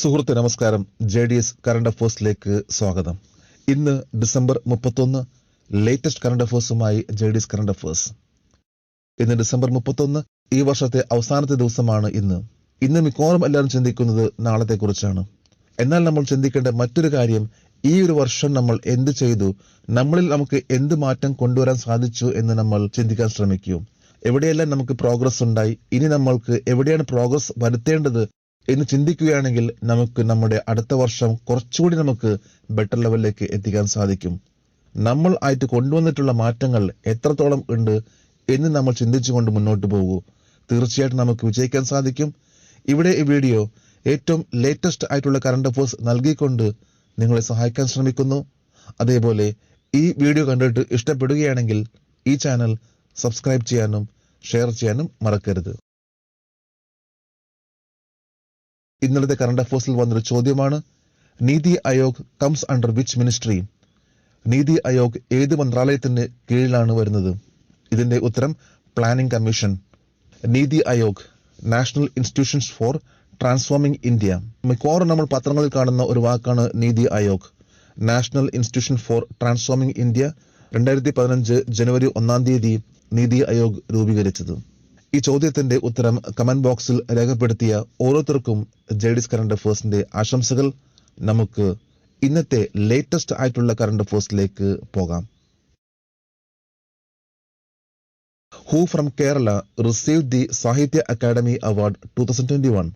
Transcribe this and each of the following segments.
സുഹൃത്ത് നമസ്കാരം. JDS current അഫേഴ്സിലേക്ക് സ്വാഗതം. ഇന്ന് ഡിസംബർ 31, ലേറ്റസ്റ്റ് കറണ്ട് അഫേഴ്സുമായി JDS കറണ്ട് അഫേഴ്സ്. ഇന്ന് ഡിസംബർ 31, ഈ വർഷത്തെ അവസാനത്തെ ദിവസമാണ് ഇന്ന് മിക്കവാറും എല്ലാവരും ചിന്തിക്കുന്നത് നാളത്തെ കുറിച്ചാണ്. എന്നാൽ നമ്മൾ ചിന്തിക്കേണ്ട മറ്റൊരു കാര്യം, ഈ ഒരു വർഷം നമ്മൾ എന്ത് ചെയ്തു, നമ്മളിൽ നമുക്ക് എന്ത് മാറ്റം കൊണ്ടുവരാൻ സാധിച്ചു എന്ന് നമ്മൾ ചിന്തിക്കാൻ ശ്രമിക്കൂ. എവിടെയെല്ലാം നമുക്ക് പ്രോഗ്രസ് ഉണ്ടായി, ഇനി നമ്മൾക്ക് എവിടെയാണ് പ്രോഗ്രസ് വരുത്തേണ്ടത് എന്ന് ചിന്തിക്കുകയാണെങ്കിൽ നമുക്ക് നമ്മുടെ അടുത്ത വർഷം കുറച്ചുകൂടി നമുക്ക് ബെറ്റർ ലെവലിലേക്ക് എത്തിക്കാൻ സാധിക്കും. നമ്മൾ ആയിട്ട് കൊണ്ടുവന്നിട്ടുള്ള മാറ്റങ്ങൾ എത്രത്തോളം ഉണ്ട് എന്ന് നമ്മൾ ചിന്തിച്ചുകൊണ്ട് മുന്നോട്ട് പോകൂ. തീർച്ചയായിട്ടും നമുക്ക് വിജയിക്കാൻ സാധിക്കും. ഇവിടെ ഈ വീഡിയോ ഏറ്റവും ലേറ്റസ്റ്റ് ആയിട്ടുള്ള കറണ്ട് അഫേഴ്സ് നൽകിക്കൊണ്ട് നിങ്ങളെ സഹായിക്കാൻ ശ്രമിക്കുന്നു. അതേപോലെ ഈ വീഡിയോ കണ്ടിട്ട് ഇഷ്ടപ്പെടുകയാണെങ്കിൽ ഈ ചാനൽ സബ്സ്ക്രൈബ് ചെയ്യാനും ഷെയർ ചെയ്യാനും മറക്കരുത്. ഇന്നലത്തെ കറണ്ട് അഫേഴ്സിൽ വന്നൊരു ചോദ്യമാണ്, NITI Aayog comes under which ministry? NITI Aayog ഏത് മന്ത്രാലയത്തിന് കീഴിലാണ് വരുന്നത്? ഇതിന്റെ ഉത്തരം planning commission. NITI Aayog national institutions for transforming India. മിക്കവാറും നമ്മൾ പത്രങ്ങളിൽ കാണുന്ന ഒരു വാക്കാണ് NITI Aayog. National institution for transforming India 2015 ജനുവരി 1 നീതി ആയോഗ് രൂപീകരിച്ചത്. ഈ ചോദ്യത്തിന്റെ ഉത്തരം കമന്റ് ബോക്സിൽ രേഖപ്പെടുത്തിയ ഓരോരുത്തർക്കും JDS കറണ്ട് അഫേഴ്സിന്റെ ആശംസകൾ. നമുക്ക് ഇന്നത്തെ ലേറ്റസ്റ്റ് ആയിട്ടുള്ള കറണ്ട് അഫേഴ്സിലേക്ക് പോകാം. Who from Kerala received the സാഹിത്യ അക്കാദമി അവാർഡ് 2021?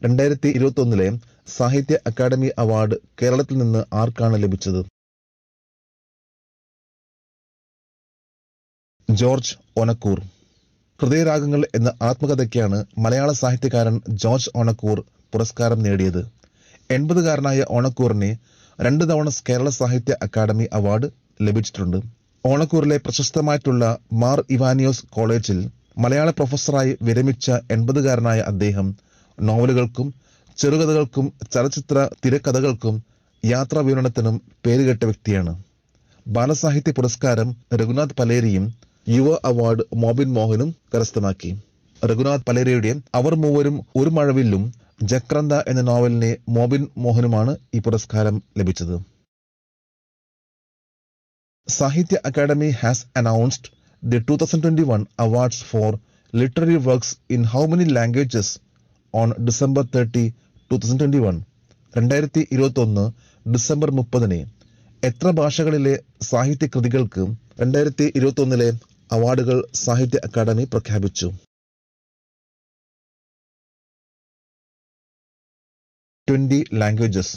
2021 സാഹിത്യ അക്കാദമി അവാർഡ് കേരളത്തിൽ നിന്ന് ആർക്കാണ് ലഭിച്ചത്? ജോർജ് ഓണക്കൂർ. ഹൃദയരാഗങ്ങൾ എന്ന ആത്മകഥയ്ക്കാണ് മലയാള സാഹിത്യകാരൻ ജോർജ് ഓണക്കൂർ പുരസ്കാരം നേടിയത്. 80-കാരനായ ഓണക്കൂറിന് 2 തവണ കേരള സാഹിത്യ അക്കാദമി അവാർഡ് ലഭിച്ചിട്ടുണ്ട്. ഓണക്കൂറിലെ പ്രശസ്തമായിട്ടുള്ള മാർ ഇവാനിയോസ് കോളേജിൽ മലയാള പ്രൊഫസറായി വിരമിച്ച 80-കാരനായ അദ്ദേഹം നോവലുകൾക്കും ചെറുകഥകൾക്കും ചലച്ചിത്ര തിരക്കഥകൾക്കും യാത്രാ വിവരണത്തിനും പേരുകേട്ട വ്യക്തിയാണ്. ബാലസാഹിത്യ പുരസ്കാരം രഘുനാഥ് പലേരിയും യുവ അവാർഡ് മോബിൻ മോഹനും കരസ്ഥമാക്കി. രഘുനാഥ് പലേരിയുടെ അവർ മൂവരും ഒരു മഴവില്ലും ജക്രന്ത എന്ന നോവലിനെ മോബിൻ മോഹനുമാണ് ഈ പുരസ്കാരം ലഭിച്ചത്. Sahitya Akademi has announced the 2021 awards for literary works in how many languages on December 30, 2021? 2021 December 30 എത്ര ഭാഷകളിലെ സാഹിത്യ കൃതികൾക്ക് 2021 അവാർഡുകൾ സാഹിത്യ അക്കാദമി പ്രഖ്യാപിച്ചു? 20 ലാംഗ്വേജസ്.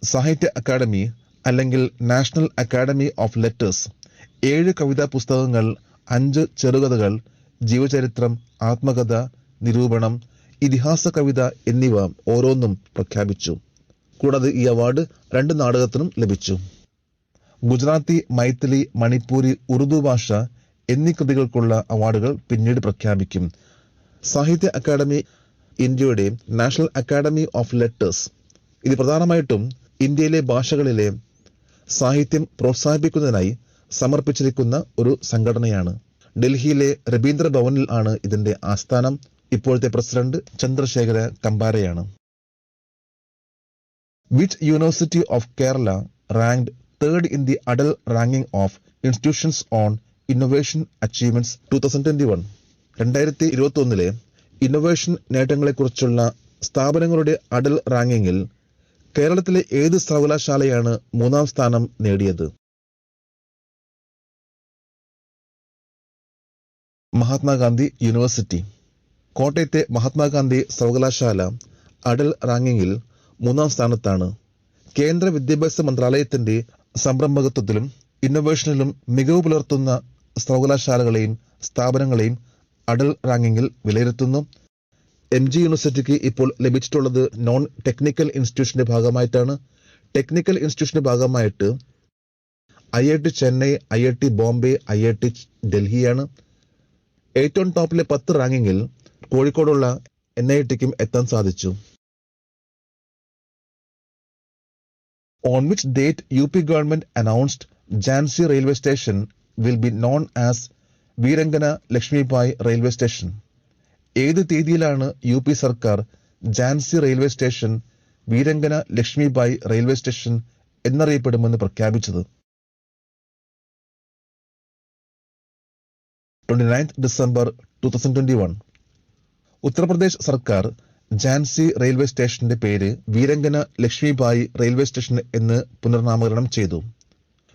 സാഹിത്യ അക്കാദമി അല്ലെങ്കിൽ നാഷണൽ അക്കാദമി ഓഫ് ലെറ്റേഴ്സ് 7 കവിതാ പുസ്തകങ്ങൾ, 5 ചെറുകഥകൾ, ജീവചരിത്രം, ആത്മകഥ, നിരൂപണം, ഇതിഹാസ കവിത എന്നിവ ഓരോന്നും പ്രഖ്യാപിച്ചു. കൂടാതെ ഈ അവാർഡ് 2 നാടകത്തിനും ലഭിച്ചു. ഗുജറാത്തി, മൈഥിലി, മണിപ്പൂരി, ഉറുദു ഭാഷ എന്നീ കൃതികൾക്കുള്ള അവാർഡുകൾ പിന്നീട് പ്രഖ്യാപിക്കും. സാഹിത്യ അക്കാദമി ഇന്ത്യയുടെ നാഷണൽ അക്കാദമി ഓഫ് ലെറ്റേഴ്സ് ഇത് പ്രധാനമായിട്ടും ഇന്ത്യയിലെ ഭാഷകളിലെ സാഹിത്യം പ്രോത്സാഹിപ്പിക്കുന്നതിനായി സമർപ്പിച്ചിരിക്കുന്ന ഒരു സംഘടനയാണ്. ഡൽഹിയിലെ രബീന്ദ്ര ഭവനിൽ ആണ് ഇതിന്റെ ആസ്ഥാനം. ഇപ്പോഴത്തെ പ്രസിഡന്റ് ചന്ദ്രശേഖര കമ്പാരയാണ്. Which University of Kerala ranked 3rd in the Adal ranking of institutions on innovation achievements 2021? 2021 innovation നേട്ടങ്ങളെക്കുറിച്ചുള്ള സ്ഥാപനങ്ങളുടെ അഡൽ റാങ്കിങ്ങിൽ കേരളത്തിലെ ഏത് സർവകലാശാലയാണ് 3ാം സ്ഥാനം നേടിയത്? മഹാത്മാഗാന്ധി യൂണിവേഴ്സിറ്റി. കോട്ടയത്തെ മഹാത്മാഗാന്ധി സർവകലാശാല അഡൽ റാങ്കിങ്ങിൽ 3ാം സ്ഥാനത്താണ്. കേന്ദ്ര വിദ്യാഭ്യാസ മന്ത്രാലയത്തിന്റെ സംരംഭകത്വത്തിലും ഇന്നൊവേഷനിലും മികവ് പുലർത്തുന്ന സർവകലാശാലകളെയും സ്ഥാപനങ്ങളെയും അഡൽ റാങ്കിങ്ങിൽ വിലയിരുത്തുന്നു. MG യൂണിവേഴ്സിറ്റിക്ക് ഇപ്പോൾ ലഭിച്ചിട്ടുള്ളത് നോൺ ടെക്നിക്കൽ ഇൻസ്റ്റിറ്റ്യൂഷന്റെ ഭാഗമായിട്ടാണ്. ടെക്നിക്കൽ ഇൻസ്റ്റിറ്റ്യൂഷന്റെ ഭാഗമായിട്ട് IIT Chennai, IIT Bombay, IIT ഡൽഹിയാണ്. ഏറ്റവും ടോപ്പിലെ 10 റാങ്കിങ്ങിൽ കോഴിക്കോടുള്ള NITക്കും എത്താൻ സാധിച്ചു. On which date UP government announced Jhansi railway station will be known as Veerangana Lakshmibai railway station? ഏത് തീയതിയിലാണ് UP സർക്കാർ Jhansi railway station Veerangana Lakshmibai railway station എന്നറിയപ്പെടുമെന്ന് പ്രഖ്യാപിച്ചത്? 29 ഡിസംബർ 2021. ഉത്തർപ്രദേശ് സർക്കാർ ഝാൻസി റെയിൽവേ സ്റ്റേഷന്റെ പേര് വീരങ്കന ലക്ഷ്മിബായി റെയിൽവേ സ്റ്റേഷൻ എന്ന് പുനർനാമകരണം ചെയ്തു.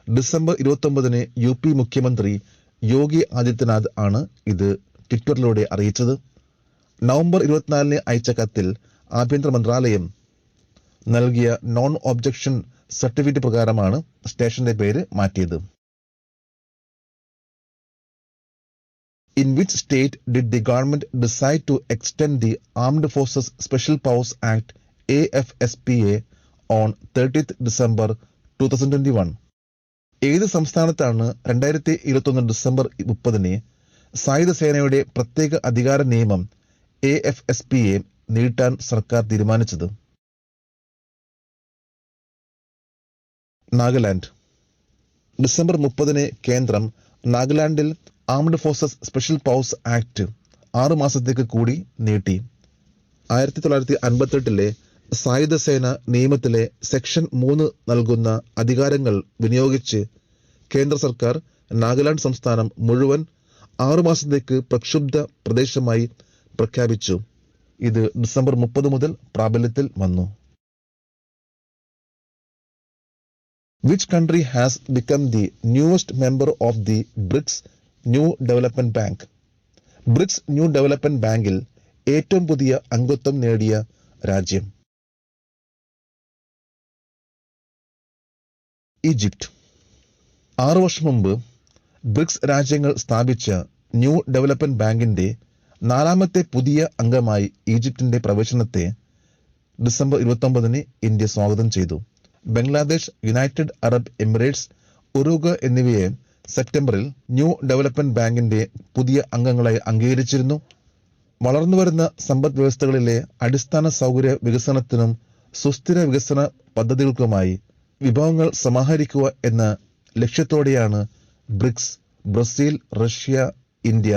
ഡിസംബർ 29 UP മുഖ്യമന്ത്രി യോഗി ആദിത്യനാഥ് ആണ് ഇത് ട്വിറ്ററിലൂടെ അറിയിച്ചത്. നവംബർ 24 അയച്ച കത്തിൽ ആഭ്യന്തര മന്ത്രാലയം നൽകിയ നോൺ ഒബ്ജക്ഷൻ സർട്ടിഫിക്കറ്റ് പ്രകാരമാണ് സ്റ്റേഷന്റെ പേര് മാറ്റിയത്. In which state did the government decide to extend the Armed Forces Special Powers Act AFSPA on 30th December 2021? ഏത് സംസ്ഥാനത്താണ് 2021 ഡിസംബർ 30 സായുധ സേനയുടെ പ്രത്യേക അധികാര നിയമം AFSPA നീട്ടാൻ സർക്കാർ തീരുമാനിച്ചത്? നാഗാലാൻഡ്. ഡിസംബർ 30 കേന്ദ്രം നാഗാലാൻഡിൽ armed forces special powers act 6 മാസത്തേക്ക് കൂടി നീട്ടി. 1958 സായുധ സേന നിയമത്തിലെ സെക്ഷൻ 3 നൽകുന്ന അധികാരങ്ങൾ വിനിയോഗിച്ച് കേന്ദ്ര സർക്കാർ നാഗാലാൻഡ് സംസ്ഥാനം മുഴുവൻ 6 മാസത്തേക്ക് പ്രക്ഷുബ്ധ പ്രദേശമായി പ്രഖ്യാപിച്ചു. ഇത് ഡിസംബർ 30 മുതൽ പ്രാബല്യത്തിൽ വന്നു. Which country has become the newest member of the BRICS New Development Bank? BRICS new development ബാങ്കിൽ ഏറ്റവും പുതിയ അംഗത്വം നേടിയ രാജ്യം? ഈജിപ്ത്. 6 വർഷം മുമ്പ് ബ്രിക്സ് രാജ്യങ്ങൾ സ്ഥാപിച്ച ന്യൂ ഡെവലപ്മെന്റ് ബാങ്കിന്റെ 4ാമത്തെ പുതിയ അംഗമായി ഈജിപ്തിന്റെ പ്രവേശനത്തെ ഡിസംബർ 29 ഇന്ത്യ സ്വാഗതം ചെയ്തു. Bangladesh, United Arab Emirates, Uruguay എന്നിവയെ സെപ്റ്റംബറിൽ ന്യൂ ഡെവലപ്മെന്റ് ബാങ്കിന്റെ പുതിയ അംഗങ്ങളായി അംഗീകരിച്ചിരുന്നു. വളർന്നുവരുന്ന സമ്പദ് വ്യവസ്ഥകളിലെ അടിസ്ഥാന സൗകര്യ വികസനത്തിനും സുസ്ഥിര വികസന പദ്ധതികൾക്കുമായി വിഭവങ്ങൾ സമാഹരിക്കുക എന്ന ലക്ഷ്യത്തോടെയാണ് BRICS Brazil, Russia, India,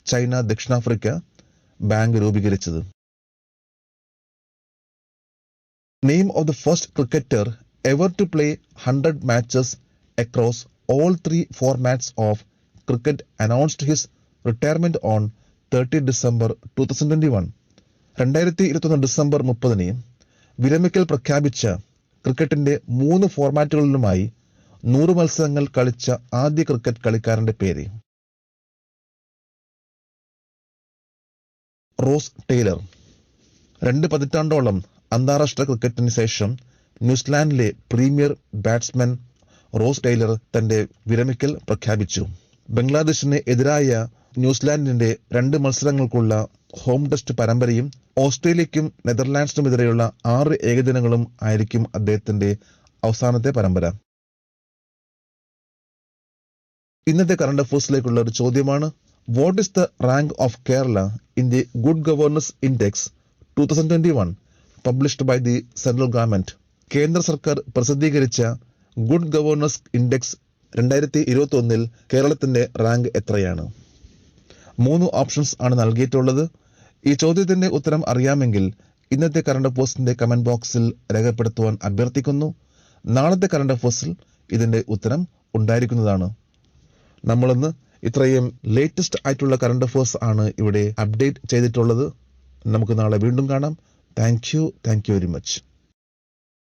China, ദക്ഷിണാഫ്രിക്ക ബാങ്ക് രൂപീകരിച്ചത്. Name of the first cricketer ever to play 100 matches across all 3 formats of cricket announced his retirement on 30 December 2021. 2021 December 30 വിരമിക്കൽ പ്രഖ്യാപിച്ച ക്രിക്കറ്റിന്റെ 3 ഫോർമാറ്റുകളിലുമായി 100 മത്സരങ്ങൾ കളിച്ച ആദ്യ ക്രിക്കറ്റ് കളിക്കാരന്റെ പേര്? Rose Taylor. 2 പതിറ്റാണ്ടോളം അന്താരാഷ്ട്ര ക്രിക്കറ്റിന് ശേഷം ന്യൂസിലാൻഡിലെ പ്രീമിയർ ബാറ്റ്സ്മാൻ റോസ് ടെയ്ലർ തന്റെ വിരമിക്കൽ പ്രഖ്യാപിച്ചു. ബംഗ്ലാദേശിന് എതിരായ ന്യൂസിലാൻഡിന്റെ 2 മത്സരങ്ങൾക്കുള്ള ഹോം ടെസ്റ്റ് പരമ്പരയും ഓസ്ട്രേലിയയ്ക്കും നെതർലാൻഡ്സിനുമെതിരെയുള്ള 6 ഏകദിനങ്ങളും ആയിരിക്കും അദ്ദേഹത്തിന്റെ അവസാനത്തെ പരമ്പര. ഇന്നത്തെ കറണ്ട് അഫയേഴ്സിലേക്കുള്ള ഒരു ചോദ്യമാണ്: what is the rank of Kerala in the good governance index 2021 published by the central government? കേന്ദ്ര സർക്കാർ പ്രസിദ്ധീകരിച്ച ഗുഡ് ഗവർണൻസ് ഇൻഡെക്സ് 2021 കേരളത്തിന്റെ റാങ്ക് എത്രയാണ്? 3 ഓപ്ഷൻസ് ആണ് നൽകിയിട്ടുള്ളത്. ഈ ചോദ്യത്തിന്റെ ഉത്തരം അറിയാമെങ്കിൽ ഇന്നത്തെ കറണ്ട് അഫയേഴ്സിന്റെ കമന്റ് ബോക്സിൽ രേഖപ്പെടുത്തുവാൻ അഭ്യർത്ഥിക്കുന്നു. നാളത്തെ കറണ്ട് അഫയേഴ്സിൽ ഇതിന്റെ ഉത്തരം ഉണ്ടായിരിക്കുന്നതാണ്. നമ്മളിന്ന് ഇത്രയും ലേറ്റസ്റ്റ് ആയിട്ടുള്ള കറണ്ട് അഫയേഴ്സ് ആണ് ഇവിടെ അപ്ഡേറ്റ് ചെയ്തിട്ടുള്ളത്. നമുക്ക് നാളെ വീണ്ടും കാണാം. Thank you very much.